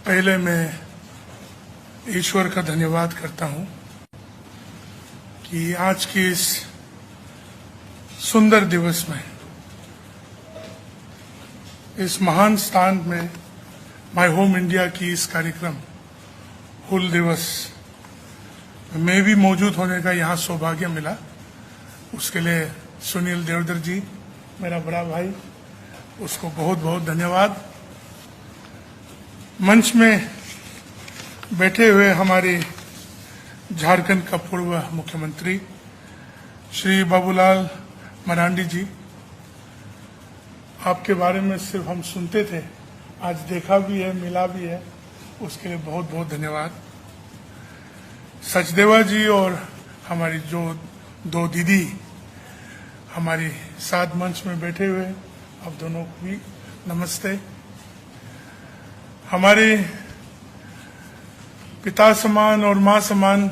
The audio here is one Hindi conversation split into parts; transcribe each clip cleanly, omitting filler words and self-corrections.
पहले मैं ईश्वर का धन्यवाद करता हूं कि आज की इस सुंदर दिवस में, इस महान स्थान में, माय होम इंडिया की इस कार्यक्रम हुल दिवस में भी मौजूद होने का यहाँ सौभाग्य मिला। उसके लिए सुनील देवधर जी, मेरा बड़ा भाई, उसको बहुत बहुत धन्यवाद। मंच में बैठे हुए हमारे झारखंड का पूर्व मुख्यमंत्री श्री बाबूलाल मरांडी जी, आपके बारे में सिर्फ हम सुनते थे, आज देखा भी है, मिला भी है, उसके लिए बहुत बहुत धन्यवाद। सचदेवा जी और हमारी जो दो दीदी हमारी साथ मंच में बैठे हुए, आप दोनों को भी नमस्ते। हमारे पिता समान और माँ समान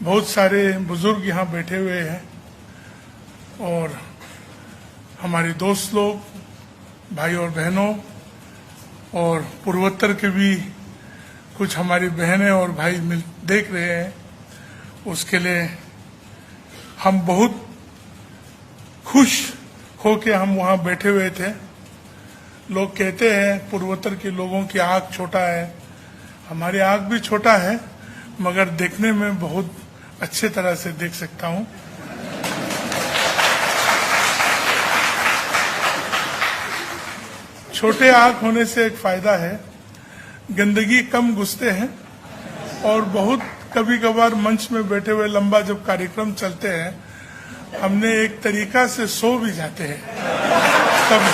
बहुत सारे बुजुर्ग यहाँ बैठे हुए हैं और हमारे दोस्त लोग, भाई और बहनों, और पूर्वोत्तर के भी कुछ हमारी बहनें और भाई मिल देख रहे हैं, उसके लिए हम बहुत खुश होके हम वहाँ बैठे हुए थे। लोग कहते हैं पूर्वोत्तर के लोगों की आँख छोटा है, हमारी आँख भी छोटा है, मगर देखने में बहुत अच्छे तरह से देख सकता हूँ। छोटे आँख होने से एक फायदा है, गंदगी कम घुसते हैं और बहुत कभी कभार मंच में बैठे हुए लंबा जब कार्यक्रम चलते हैं, हमने एक तरीका से सो भी जाते हैं, तब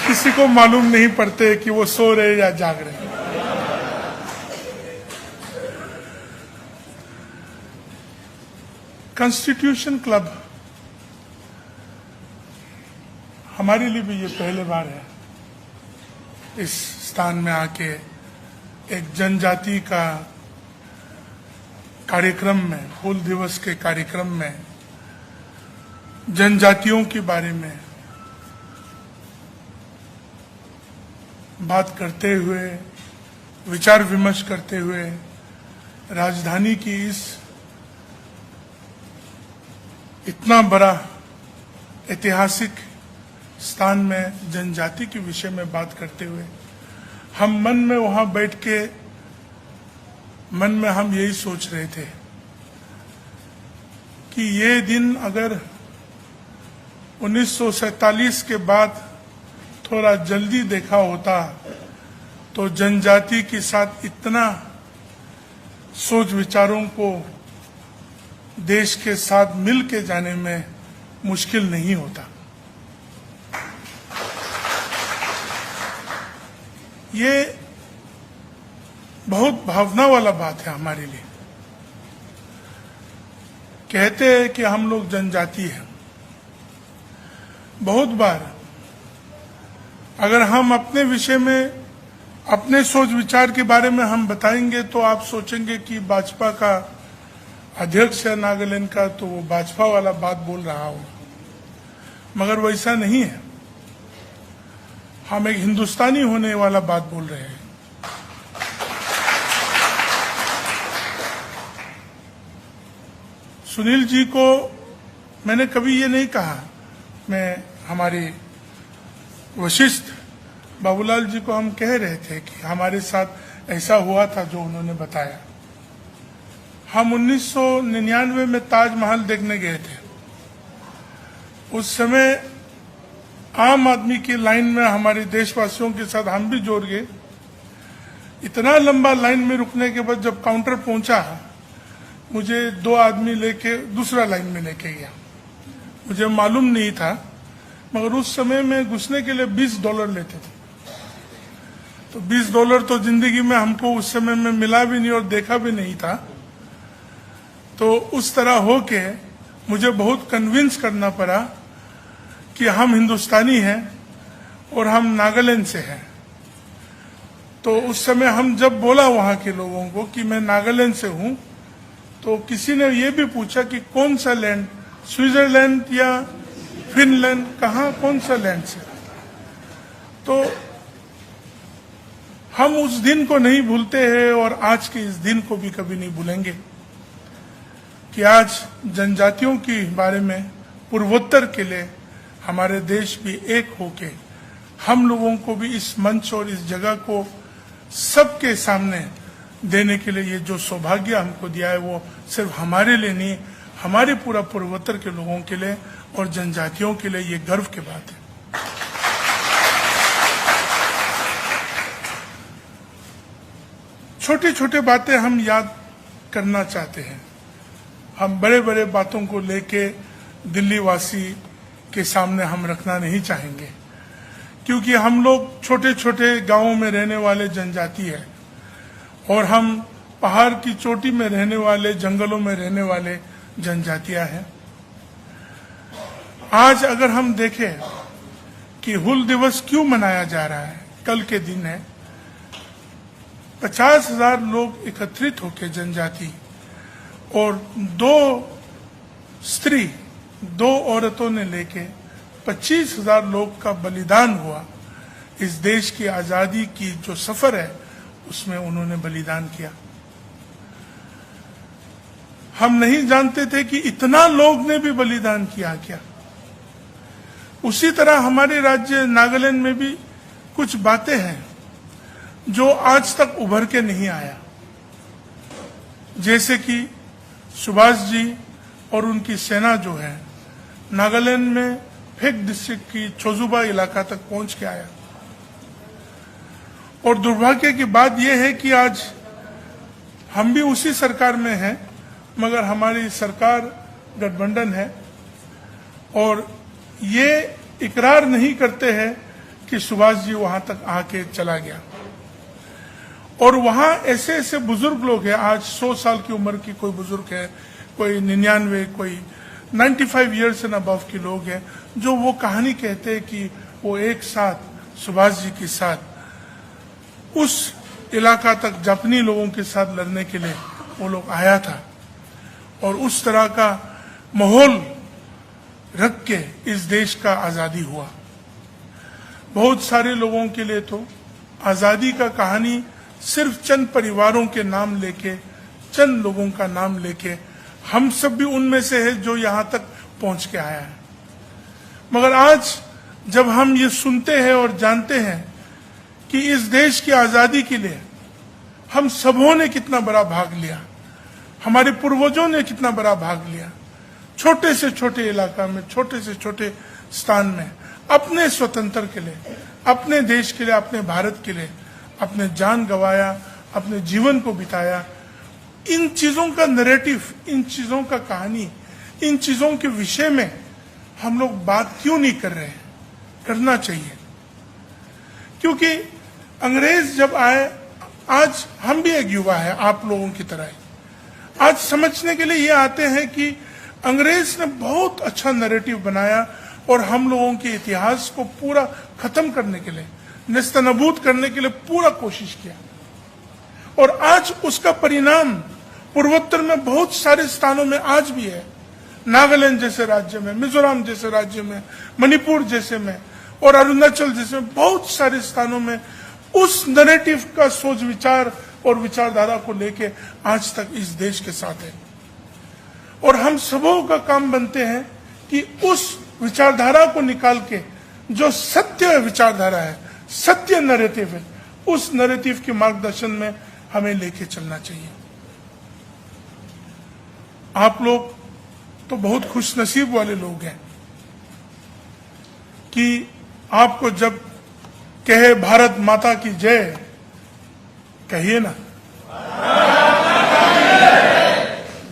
किसी को मालूम नहीं पड़ते कि वो सो रहे या जाग रहे। कॉन्स्टिट्यूशन क्लब हमारे लिए भी ये पहले बार है इस स्थान में आके एक जनजाति का कार्यक्रम में, हुल दिवस के कार्यक्रम में जनजातियों के बारे में बात करते हुए, विचार विमर्श करते हुए, राजधानी की इस इतना बड़ा ऐतिहासिक स्थान में जनजाति के विषय में बात करते हुए, हम मन में वहां बैठ के मन में हम यही सोच रहे थे कि ये दिन अगर 1947 के बाद थोड़ा जल्दी देखा होता तो जनजाति के साथ इतना सोच विचारों को देश के साथ मिल के जाने में मुश्किल नहीं होता। ये बहुत भावना वाला बात है हमारे लिए। कहते हैं कि हम लोग जनजाति हैं। बहुत बार अगर हम अपने विषय में, अपने सोच विचार के बारे में हम बताएंगे तो आप सोचेंगे कि भाजपा का अध्यक्ष है नागालैंड का, तो वो भाजपा वाला बात बोल रहा हो, मगर वैसा नहीं है। हम एक हिंदुस्तानी होने वाला बात बोल रहे हैं। सुनील जी को मैंने कभी ये नहीं कहा, मैं हमारे वशिष्ठ बाबूलाल जी को हम कह रहे थे कि हमारे साथ ऐसा हुआ था जो उन्होंने बताया। हम 1999 में ताजमहल देखने गए थे। उस समय आम आदमी की लाइन में हमारे देशवासियों के साथ हम भी जोड़ गए। इतना लंबा लाइन में रुकने के बाद जब काउंटर पहुंचा, मुझे दो आदमी लेके दूसरा लाइन में लेके गया। मुझे मालूम नहीं था, मगर उस समय में घुसने के लिए $20 लेते थे। तो $20 तो जिंदगी में हमको उस समय में मिला भी नहीं और देखा भी नहीं था। तो उस तरह होके मुझे बहुत कन्विंस करना पड़ा कि हम हिंदुस्तानी हैं और हम नागालैंड से हैं। तो उस समय हम जब बोला वहां के लोगों को कि मैं नागालैंड से हूं, तो किसी ने ये भी पूछा कि कौन सा लैंड, स्विट्जरलैंड या फिनलैंड, कहाँ, कौन सा लैंड से। तो हम उस दिन को नहीं भूलते हैं और आज के इस दिन को भी कभी नहीं भूलेंगे कि आज जनजातियों के बारे में पूर्वोत्तर के लिए हमारे देश भी एक होके हम लोगों को भी इस मंच और इस जगह को सबके सामने देने के लिए ये जो सौभाग्य हमको दिया है वो सिर्फ हमारे लिए नहीं, हमारे पूरा पूर्वोत्तर के लोगों के लिए और जनजातियों के लिए ये गर्व की बात है। छोटी छोटी बातें हम याद करना चाहते हैं। हम बड़े बड़े बातों को लेके दिल्ली वासी के सामने हम रखना नहीं चाहेंगे, क्योंकि हम लोग छोटे छोटे गांवों में रहने वाले जनजाति है और हम पहाड़ की चोटी में रहने वाले, जंगलों में रहने वाले जनजातियां हैं। आज अगर हम देखें कि हुल दिवस क्यों मनाया जा रहा है, कल के दिन है, 50,000 लोग एकत्रित होकर जनजाति और 2 औरतों ने लेके 25,000 लोग का बलिदान हुआ। इस देश की आजादी की जो सफर है उसमें उन्होंने बलिदान किया। हम नहीं जानते थे कि इतना लोग ने भी बलिदान किया क्या। उसी तरह हमारे राज्य नागालैंड में भी कुछ बातें हैं जो आज तक उभर के नहीं आया, जैसे कि सुभाष जी और उनकी सेना जो है नागालैंड में फेक डिस्ट्रिक्ट की चोजुबा इलाका तक पहुंच के आया। और दुर्भाग्य की बात यह है कि आज हम भी उसी सरकार में हैं, मगर हमारी सरकार गठबंधन है और ये इकरार नहीं करते हैं कि सुभाष जी वहां तक आके चला गया। और वहां ऐसे ऐसे बुजुर्ग लोग हैं, आज 100 साल की उम्र की कोई बुजुर्ग है, कोई 99, कोई 95 ईयर्स एंड अबव के लोग हैं, जो वो कहानी कहते हैं कि वो एक साथ सुभाष जी के साथ उस इलाका तक जापानी लोगों के साथ लड़ने के लिए वो लोग आया था और उस तरह का माहौल रख के इस देश का आजादी हुआ। बहुत सारे लोगों के लिए तो आजादी का कहानी सिर्फ चंद परिवारों के नाम लेके, चंद लोगों का नाम लेके, हम सब भी उनमें से है जो यहां तक पहुंच के आया है। मगर आज जब हम ये सुनते हैं और जानते हैं कि इस देश की आजादी के लिए हम सबों ने कितना बड़ा भाग लिया, हमारे पूर्वजों ने कितना बड़ा भाग लिया, छोटे से छोटे इलाका में, छोटे से छोटे स्थान में, अपने स्वतंत्र के लिए, अपने देश के लिए, अपने भारत के लिए अपने जान गंवाया, अपने जीवन को बिताया। इन चीजों का नैरेटिव, इन चीजों का कहानी, इन चीजों के विषय में हम लोग बात क्यों नहीं कर रहे हैं? करना चाहिए, क्योंकि अंग्रेज जब आए, आज हम भी एक युवा है आप लोगों की तरह, आज समझने के लिए ये आते हैं कि अंग्रेज ने बहुत अच्छा नैरेटिव बनाया और हम लोगों के इतिहास को पूरा खत्म करने के लिए, नेस्तनाबूद करने के लिए पूरा कोशिश किया। और आज उसका परिणाम पूर्वोत्तर में बहुत सारे स्थानों में आज भी है, नागालैंड जैसे राज्य में, मिजोरम जैसे राज्य में, मणिपुर जैसे में और अरुणाचल जैसे बहुत सारे स्थानों में उस नैरेटिव का सोच विचार और विचारधारा को लेके आज तक इस देश के साथ है। और हम सबों का काम बनते हैं कि उस विचारधारा को निकाल के जो सत्य विचारधारा है, सत्य नैरेटिव है, उस नैरेटिव के मार्गदर्शन में हमें लेके चलना चाहिए। आप लोग तो बहुत खुशनसीब वाले लोग हैं कि आपको जब कहे भारत माता की जय, कहिए ना,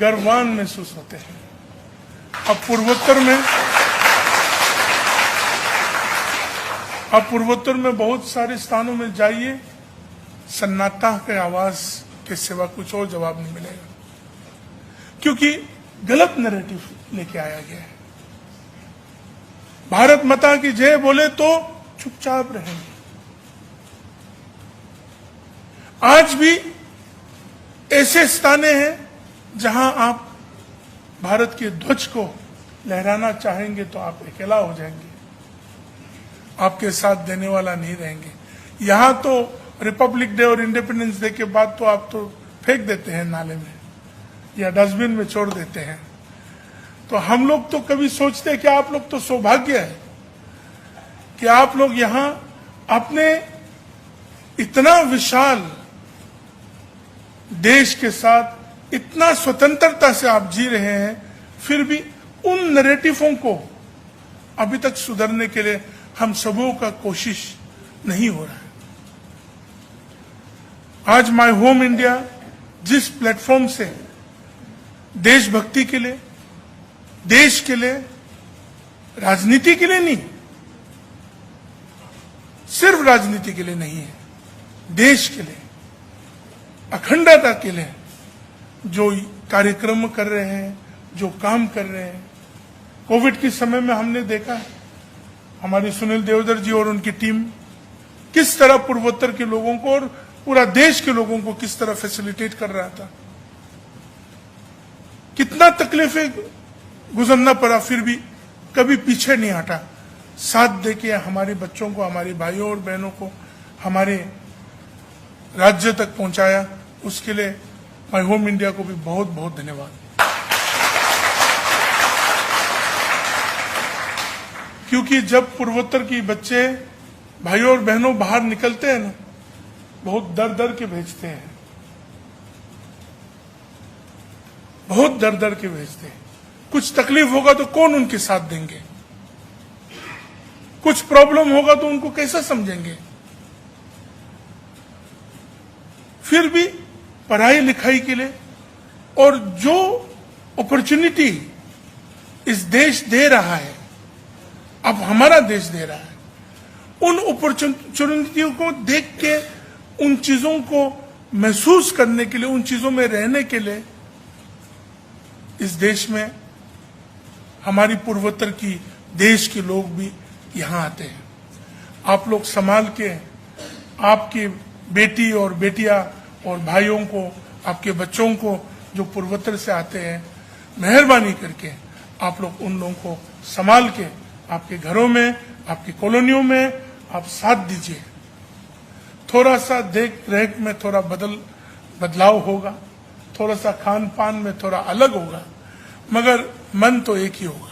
गर्वान महसूस होते हैं। अब पूर्वोत्तर में बहुत सारे स्थानों में जाइए, सन्नाटा के आवाज के सिवा कुछ और जवाब नहीं मिलेगा, क्योंकि गलत नैरेटिव लेके आया गया है। भारत माता की जय बोले तो चुपचाप रहेंगे। आज भी ऐसे स्थाने हैं जहां आप भारत के ध्वज को लहराना चाहेंगे तो आप अकेला हो जाएंगे, आपके साथ देने वाला नहीं रहेंगे। यहां तो रिपब्लिक डे और इंडिपेंडेंस डे के बाद तो आप तो फेंक देते हैं नाले में या डस्टबिन में छोड़ देते हैं। तो हम लोग तो कभी सोचते हैं कि आप लोग तो सौभाग्य है कि आप लोग यहाँ अपने इतना विशाल देश के साथ इतना स्वतंत्रता से आप जी रहे हैं, फिर भी उन नैरेटिवों को अभी तक सुधरने के लिए हम सबों का कोशिश नहीं हो रहा है। आज माय होम इंडिया जिस प्लेटफॉर्म से देशभक्ति के लिए, देश के लिए, राजनीति के लिए नहीं, सिर्फ राजनीति के लिए नहीं है, देश के लिए, अखंडता के लिए जो कार्यक्रम कर रहे हैं, जो काम कर रहे हैं। कोविड के समय में हमने देखा हमारी सुनील देवधर जी और उनकी टीम किस तरह पूर्वोत्तर के लोगों को और पूरा देश के लोगों को किस तरह फैसिलिटेट कर रहा था। कितना तकलीफें गुजरना पड़ा, फिर भी कभी पीछे नहीं हटा, साथ देके हमारे बच्चों को, हमारे भाइयों और बहनों को हमारे राज्य तक पहुंचाया। उसके लिए माय होम इंडिया को भी बहुत बहुत धन्यवाद। क्योंकि जब पूर्वोत्तर की बच्चे भाइयों और बहनों बाहर निकलते हैं ना, बहुत डर डर के भेजते हैं, बहुत डर डर के भेजते हैं। कुछ तकलीफ होगा तो कौन उनके साथ देंगे, कुछ प्रॉब्लम होगा तो उनको कैसे समझेंगे। फिर भी पढ़ाई लिखाई के लिए और जो अपॉर्चुनिटी इस देश दे रहा है, अब हमारा देश दे रहा है, उन अपॉर्चुनिटियों को देख के, उन चीजों को महसूस करने के लिए, उन चीजों में रहने के लिए इस देश में हमारी पूर्वोत्तर की देश के लोग भी यहां आते हैं। आप लोग संभाल के आपकी बेटी और बेटियां और भाइयों को, आपके बच्चों को जो पूर्वोत्तर से आते हैं, मेहरबानी करके आप लोग उन लोगों को संभाल के आपके घरों में, आपकी कॉलोनियों में आप साथ दीजिए। थोड़ा सा देख रेख में थोड़ा बदलाव होगा, थोड़ा सा खान पान में थोड़ा अलग होगा, मगर मन तो एक ही होगा।